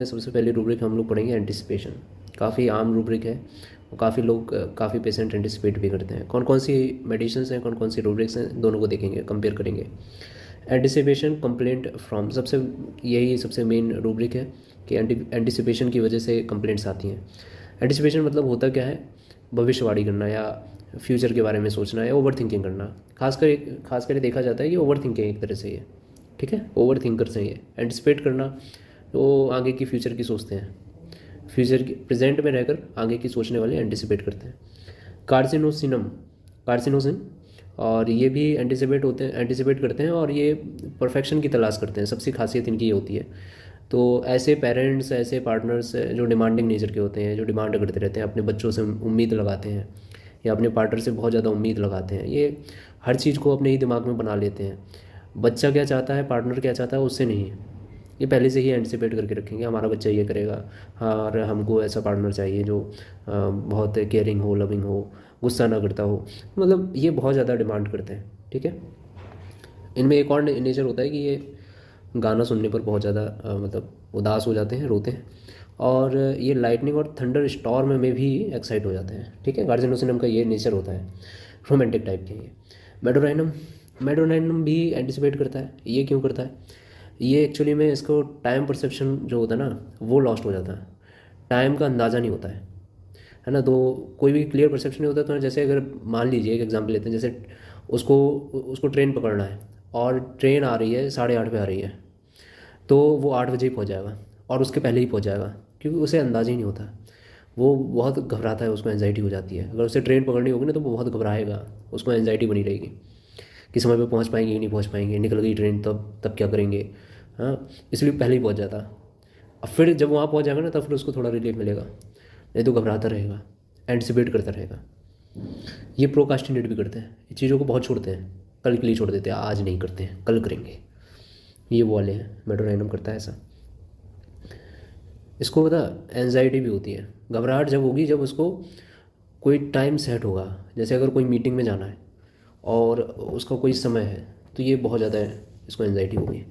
सबसे पहले रूब्रिक हम लोग पढ़ेंगे एंटिसिपेशन। काफ़ी आम रूब्रिक है और काफ़ी लोग काफ़ी पेशेंट एंटिसिपेट भी करते हैं। कौन कौन सी मेडिसिन्स हैं, कौन कौन सी रूब्रिक्स हैं, दोनों को देखेंगे, कंपेयर करेंगे। एंटिसिपेशन कंप्लेंट फ्रॉम यही सबसे मेन रूब्रिक है कि एंटिसिपेशन की वजह से कंप्लेंट्स आती हैं। एंटिसिपेशन मतलब होता क्या है, भविष्यवाणी करना या फ्यूचर के बारे में सोचना या ओवर थिंकिंग करना। खासकर देखा जाता है कि ओवर थिंकिंग एक तरह से ये, ठीक है, ओवर थिंकर से ये एंटिसिपेट करना, तो आगे की फ्यूचर की सोचते हैं, फ्यूचर की प्रेजेंट में रहकर आगे की सोचने वाले एंटिसिपेट करते हैं। कार्सिनोसिन और ये भी एंटिसिपेट करते हैं और ये परफेक्शन की तलाश करते हैं। सबसे खासियत इनकी ये होती है। तो ऐसे पेरेंट्स, ऐसे पार्टनर्स जो डिमांडिंग नेचर के होते हैं, जो डिमांड करते रहते हैं, अपने बच्चों से उम्मीद लगाते हैं या अपने पार्टनर से बहुत ज़्यादा उम्मीद लगाते हैं, ये हर चीज़ को अपने ही दिमाग में बना लेते हैं। बच्चा क्या चाहता है, पार्टनर क्या चाहता है, उससे नहीं, ये पहले से ही एंटिसिपेट करके रखेंगे, हमारा बच्चा ये करेगा, हाँ, और हमको ऐसा पार्टनर चाहिए जो बहुत केयरिंग हो, लविंग हो, गुस्सा ना करता हो। मतलब ये बहुत ज़्यादा डिमांड करते हैं, ठीक है। इनमें एक और नेचर होता है कि ये गाना सुनने पर बहुत ज़्यादा मतलब उदास हो जाते हैं, रोते हैं, और ये लाइटनिंग और थंडर स्टॉर्म में भी एक्साइट हो जाते हैं, ठीक है। गार्जिनोसिनम का ये नेचर होता है, रोमांटिक टाइप के। ये मेडोराइनम मेडोराइनम भी एंटिसिपेट करता है। ये क्यों करता है? ये एक्चुअली में इसको टाइम परसेप्शन जो होता है ना, वो लॉस्ट हो जाता है, टाइम का अंदाज़ा नहीं होता है ना। तो कोई भी क्लियर परसेप्शन नहीं होता। तो जैसे अगर मान लीजिए एक एग्जांपल लेते हैं, जैसे उसको उसको ट्रेन पकड़ना है और ट्रेन आ रही है 8:30 पे आ रही है, तो वो 8 बजे ही पहुंच जाएगा और उसके पहले ही पहुंच जाएगा, क्योंकि उसे अंदाज़ा ही नहीं होता। वो बहुत घबराता है, उसको एंजाइटी हो जाती है। अगर उसे ट्रेन पकड़नी होगी ना, तो वो बहुत घबराएगा, उसको एंजाइटी बनी रहेगी कि समय पे पहुंच पाएंगे कि नहीं पहुंच पाएंगे, निकल गई ट्रेन, तब क्या करेंगे। हाँ, इसलिए पहले ही पहुंच जाता। अब फिर जब वहाँ पहुंच जाएगा ना, तब फिर उसको थोड़ा रिलीफ मिलेगा, नहीं तो घबराता रहेगा, एंटिसिपेट करता रहेगा। ये प्रोकास्टिनेट भी करते हैं, ये चीज़ों को बहुत छोड़ते हैं, कल के लिए छोड़ देते हैं, आज नहीं करते हैं, कल करेंगे। ये वो वाले हैं, मेडोराइनम करता है ऐसा। इसको पता, एनजाइटी भी होती है। घबराहट जब होगी, जब उसको कोई टाइम सेट होगा, जैसे अगर कोई मीटिंग में जाना है और उसका कोई समय है, तो ये बहुत ज़्यादा है, इसको एनजाइटी होगी।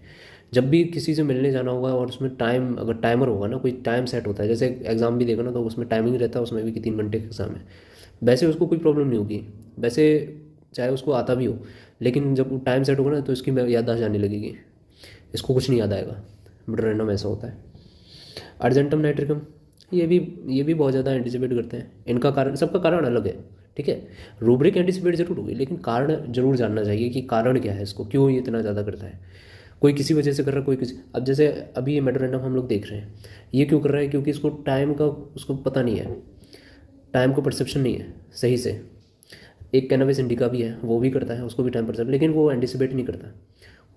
जब भी किसी से मिलने जाना होगा और उसमें टाइम, अगर टाइमर होगा ना, कोई टाइम सेट होता है, जैसे एग्ज़ाम भी देखो ना, तो उसमें टाइमिंग रहता है, उसमें भी कि 3 घंटे का एग्ज़ाम है। वैसे उसको कोई प्रॉब्लम नहीं होगी, वैसे चाहे उसको आता भी हो, लेकिन जब टाइम सेट होगा ना, तो इसकी याददाश्त जाने लगेगी, इसको कुछ नहीं याद आएगा। रैंडम ऐसा होता है। अर्जेंटम नाइट्रिकम, ये भी बहुत ज़्यादा एंटिसिपेट करते हैं। इनका कारण, सबका कारण अलग है, ठीक है। रूब्रिक एंटिसिपेट जरूर होगी, लेकिन कारण जरूर जानना चाहिए कि कारण क्या है, इसको क्यों ये इतना ज़्यादा करता है। कोई किसी वजह से कर रहा है, कोई किसी, अब जैसे अभी ये मेडोरेंडम हम लोग देख रहे हैं, ये क्यों कर रहा है? क्योंकि इसको टाइम का, उसको पता नहीं है, टाइम का परसेप्शन नहीं है सही से। एक कैनबिस इंडिका भी है, वो भी करता है, उसको भी टाइम परसेप्शन, लेकिन वो एंटिसिपेट नहीं करता।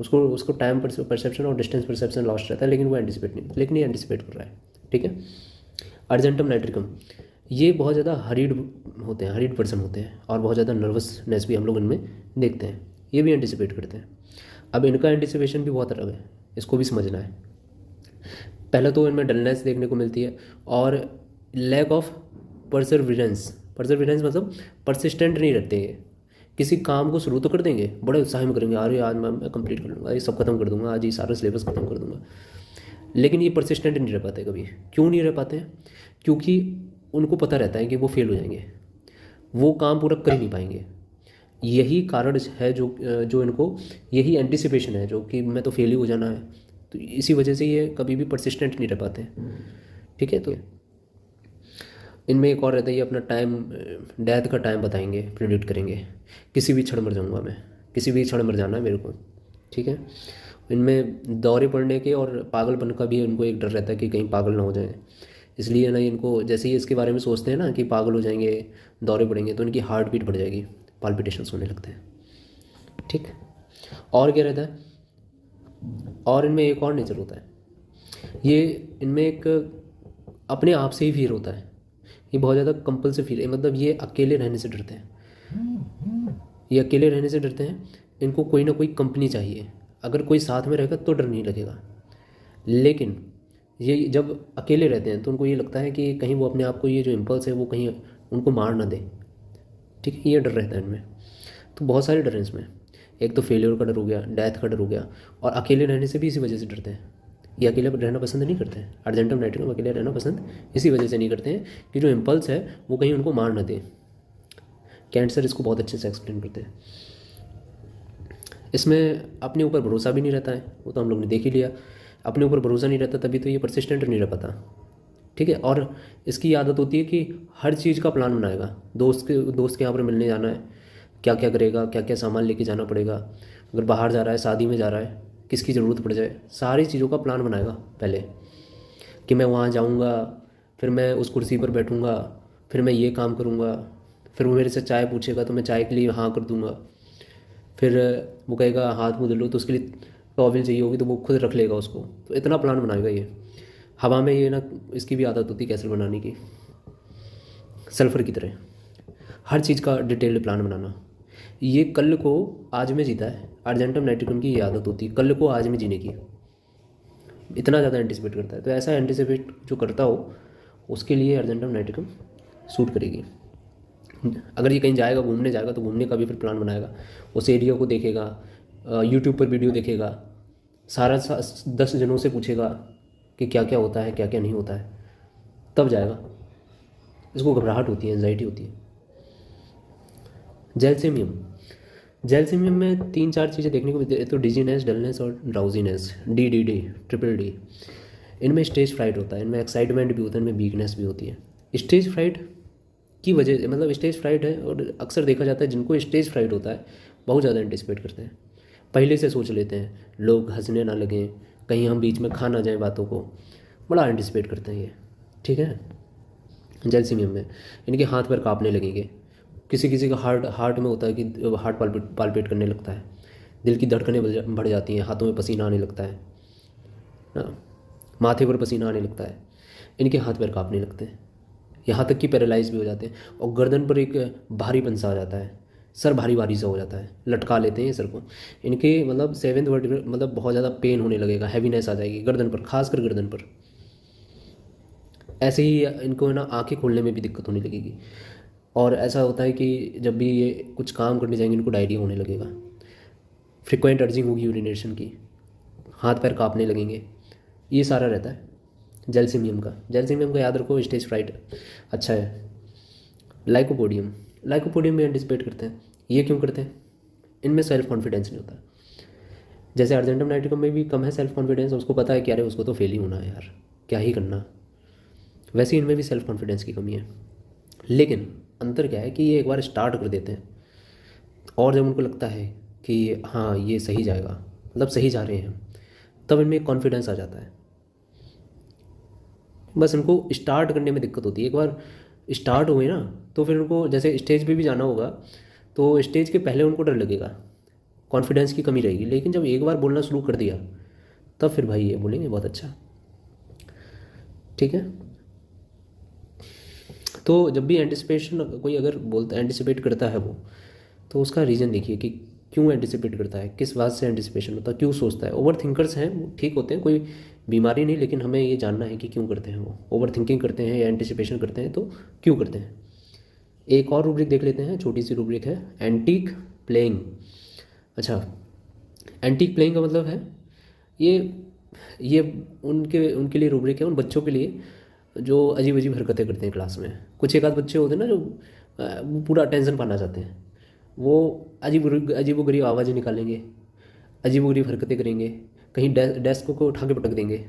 उसको उसको टाइम परसेप्शन और डिस्टेंस परसेप्शन लॉस्ट रहता है, लेकिन वो एंटिसिपेट नहीं, लेकिन ये एंटिसिपेट कर रहा है, ठीक है। अर्जेंटम नाइट्रिकम, ये बहुत ज़्यादा हरीड होते हैं, हरीड पर्सन होते हैं, और बहुत ज़्यादा नर्वसनेस भी हम लोग इनमें देखते हैं। ये भी एंटिसिपेट करते हैं। अब इनका एंटिसिपेशन भी बहुत अलग है, इसको भी समझना है। पहले तो इनमें डलनेस देखने को मिलती है और लैक ऑफ परसरविरेंस। परसरविरेंस मतलब परसिस्टेंट नहीं रहते ये। किसी काम को शुरू तो कर देंगे, बड़े उत्साह में करेंगे, अरे आज मैं कंप्लीट कर लूँगा, ये सब खत्म कर दूंगा, आज ये सारा सिलेबस खत्म कर दूंगा, लेकिन ये परसिस्टेंट नहीं रह पाते कभी। क्यों नहीं रह पाते हैं? क्योंकि उनको पता रहता है कि वो फेल हो जाएंगे, वो काम पूरा कर ही नहीं पाएंगे। यही कारण है जो जो इनको, यही एंटिसिपेशन है जो कि मैं तो फेल ही हो जाना है, तो इसी वजह से ये कभी भी परसिस्टेंट नहीं रह पाते, ठीक है। तो इनमें एक और रहता है, ये अपना टाइम, डेथ का टाइम बताएंगे, प्रिडिक्ट करेंगे। किसी भी क्षण मर जाऊंगा मैं, किसी भी क्षण मर जाना है मेरे को, ठीक है। इनमें दौरे पड़ने के और पागलपन का भी इनको एक डर रहता है कि कहीं पागल ना हो जाए, इसलिए ना इनको, जैसे ही इसके बारे में सोचते हैं ना कि पागल हो जाएंगे, दौरे पड़ेंगे, तो इनकी हार्ट बीट बढ़ जाएगी, पाल्पिटेशंस होने लगते हैं, ठीक। और क्या रहता है? और इनमें एक और नेचर होता है, ये इनमें एक अपने आप से ही फिर होता है। ये बहुत ज़्यादा कंपल्सिव फील है, मतलब ये अकेले रहने से डरते हैं, ये अकेले रहने से डरते हैं। इनको कोई ना कोई कंपनी चाहिए, अगर कोई साथ में रहेगा तो डर नहीं लगेगा, लेकिन ये जब अकेले रहते हैं तो उनको ये लगता है कि कहीं वो अपने आप को, ये जो इम्पल्स है वो कहीं उनको मार ना दे, ठीक है। ये डर रहता है इनमें। तो बहुत सारे डर हैं इसमें। एक तो फेलियर का डर हो गया, डेथ का डर हो गया, और अकेले रहने से भी इसी वजह से डरते हैं, ये अकेले रहना पसंद नहीं करते हैं। अर्जेंटम नाइट्रिकम अकेले रहना पसंद इसी वजह से नहीं करते हैं कि जो इम्पल्स है वो कहीं उनको मार न दे। कैंसर इसको बहुत अच्छे से एक्सप्लेन करते हैं। इसमें अपने ऊपर भरोसा भी नहीं रहता है, वो तो हम लोग ने देख ही लिया। अपने ऊपर भरोसा नहीं रहता तभी तो ये परसिस्टेंट नहीं रह पाता, ठीक है। और इसकी आदत होती है कि हर चीज़ का प्लान बनाएगा। दोस्त के यहाँ पर मिलने जाना है, क्या क्या करेगा, क्या क्या सामान लेके जाना पड़ेगा, अगर बाहर जा रहा है, शादी में जा रहा है, किसकी ज़रूरत पड़ जाए, सारी चीज़ों का प्लान बनाएगा पहले कि मैं वहाँ जाऊँगा, फिर मैं उस कुर्सी पर बैठूँगा, फिर मैं ये काम करूँगा, फिर वो मेरे से चाय पूछेगा तो मैं चाय के लिए हाँ कर दूँगा, फिर वो कहेगा हाथ मुँह धो लो तो उसके लिए टॉवल चाहिए होगी तो वो खुद रख लेगा उसको। तो इतना प्लान बनाएगा ये। हवा में ये ना, इसकी भी आदत होती है कैसल बनाने की, सल्फ़र की तरह हर चीज़ का डिटेल्ड प्लान बनाना। ये कल को आज में जीता है। अर्जेंटम नाइट्रिकम की ये आदत होती है कल को आज में जीने की, इतना ज़्यादा एंटिसिपेट करता है। तो ऐसा एंटिसिपेट जो करता हो उसके लिए अर्जेंटम नाइट्रिकम सूट करेगी। अगर ये कहीं जाएगा, घूमने जाएगा, तो घूमने का भी फिर प्लान बनाएगा, उस एरिया को देखेगा, यूट्यूब पर वीडियो देखेगा, सारा 10 जनों से पूछेगा कि क्या क्या होता है, क्या क्या नहीं होता है, तब जाएगा। इसको घबराहट होती है, एंजाइटी होती है। जेलसिमियम में 3-4 चीज़ें देखने को मिलती है। तो डिजीनेस, डलनेस और ड्राउजीनेस, डी ट्रिपल डी। इनमें स्टेज फ्राइट होता है, इनमें एक्साइटमेंट भी होता है, इनमें वीकनेस भी होती है। स्टेज फ्राइट की वजह, मतलब स्टेज फ्राइट है, और अक्सर देखा जाता है जिनको स्टेज फ्राइट होता है बहुत ज़्यादा एंटिसिपेट करते हैं, पहले से सोच लेते हैं लोग हंसने ना लगें, कहीं हम बीच में खा ना जाए बातों को, बड़ा एंटिसिपेट करते हैं ये, ठीक है। जेलसिमियम में इनके हाथ पैर कांपने लगेंगे। किसी किसी का हार्ट में होता है कि हार्ट पालपेट करने लगता है, दिल की धड़कनें बढ़ जाती हैं, हाथों में पसीना आने लगता है ना, माथे पर पसीना आने लगता है, इनके हाथ पैर कांपने लगते हैं, यहाँ तक कि पैरालाइज भी हो जाते हैं। और गर्दन पर एक भारीपन सा आ जाता है, सर भारी भारी सा हो जाता है, लटका लेते हैं ये सर को। इनके मतलब 7th वर्टिब्रल मतलब बहुत ज़्यादा पेन होने लगेगा, हैवीनेस आ जाएगी गर्दन पर, खासकर गर्दन पर। ऐसे ही इनको है ना आँखें खोलने में भी दिक्कत होने लगेगी। और ऐसा होता है कि जब भी ये कुछ काम करने जाएंगे इनको डायरिया होने लगेगा, फ्रिक्वेंट अर्जिंग होगी यूरिनेशन की, हाथ पैर कांपने लगेंगे, ये सारा रहता है जेलसिमियम का याद रखो। स्टेज फ्राइट अच्छा है। लाइकोपोडियम भी एंटिसिपेट करते हैं। ये क्यों करते हैं? इनमें सेल्फ कॉन्फिडेंस नहीं होता। जैसे अर्जेंटम नाइट्रिकम में भी कम है सेल्फ कॉन्फिडेंस, उसको पता है कि अरे उसको तो फेल ही होना है यार, क्या ही करना, वैसे इनमें भी सेल्फ कॉन्फिडेंस की कमी है। लेकिन अंतर क्या है कि ये एक बार स्टार्ट कर देते हैं, और जब उनको लगता है कि हाँ ये सही जाएगा, मतलब सही जा रहे हैं, तब इनमें कॉन्फिडेंस आ जाता है। बस इनको स्टार्ट करने में दिक्कत होती है। एक बार स्टार्ट हुए ना तो फिर उनको जैसे स्टेज पे भी जाना होगा तो स्टेज के पहले उनको डर लगेगा, कॉन्फिडेंस की कमी रहेगी। लेकिन जब एक बार बोलना शुरू कर दिया तब फिर भाई ये बोलेंगे बहुत अच्छा, ठीक है। तो जब भी एंटिसिपेशन कोई अगर बोलता एंटिसिपेट करता है वो, तो उसका रीज़न देखिए कि क्यों एंटिसिपेट करता है, किस बात से एंटिसिपेशन होता है, क्यों सोचता है। ओवर थिंकर्स हैं वो ठीक होते हैं, कोई बीमारी नहीं, लेकिन हमें ये जानना है कि क्यों करते हैं वो ओवर थिंकिंग करते हैं या एंटिसिपेशन करते हैं, तो क्यों करते हैं। एक और रूब्रिक देख लेते हैं, छोटी सी रूब्रिक है, एंटीक प्लेइंग। अच्छा, एंटीक प्लेइंग का मतलब है ये उनके उनके लिए रूब्रिक है, उन बच्चों के लिए जो अजीब अजीब हरकतें करते हैं क्लास में। कुछ एक आध बच्चे होते हैं ना जो वो पूरा अटेंशन पाना चाहते हैं, वो अजीब आवाज़ें निकालेंगे, अजीब हरकतें करेंगे, कहीं डेस्क को उठा के पटक देंगे,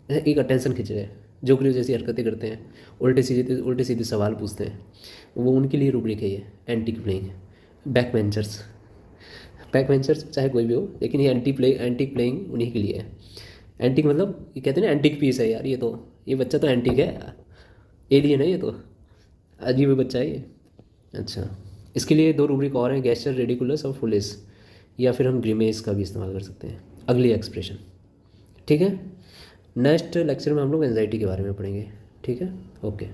एक अटेंशन खींच रहे हैं, जोकरी जैसी हरकतें करते हैं, उल्टे सीधे सवाल पूछते हैं, वो उनके लिए रूब्रिक है ये एंटीक प्लेइंग। बैक बेंचर्स चाहे कोई भी हो, लेकिन ये एंटीक प्लेइंग उन्हीं के लिए है। एंटीक मतलब ये कहते हैं ना एंटीक पीस है यार, ये बच्चा तो एंटीक है, एलियन है ये तो, अजीब बच्चा है ये। अच्छा, इसके लिए 2 रूब्रिक और हैं, गेस्चर रेडिकुलस और फुलिस, या फिर हम ग्रीमेस का भी इस्तेमाल कर सकते हैं, अगली एक्सप्रेशन, ठीक है। नेक्स्ट लेक्चर में हम लोग एंजाइटी के बारे में पढ़ेंगे, ठीक है, ओके।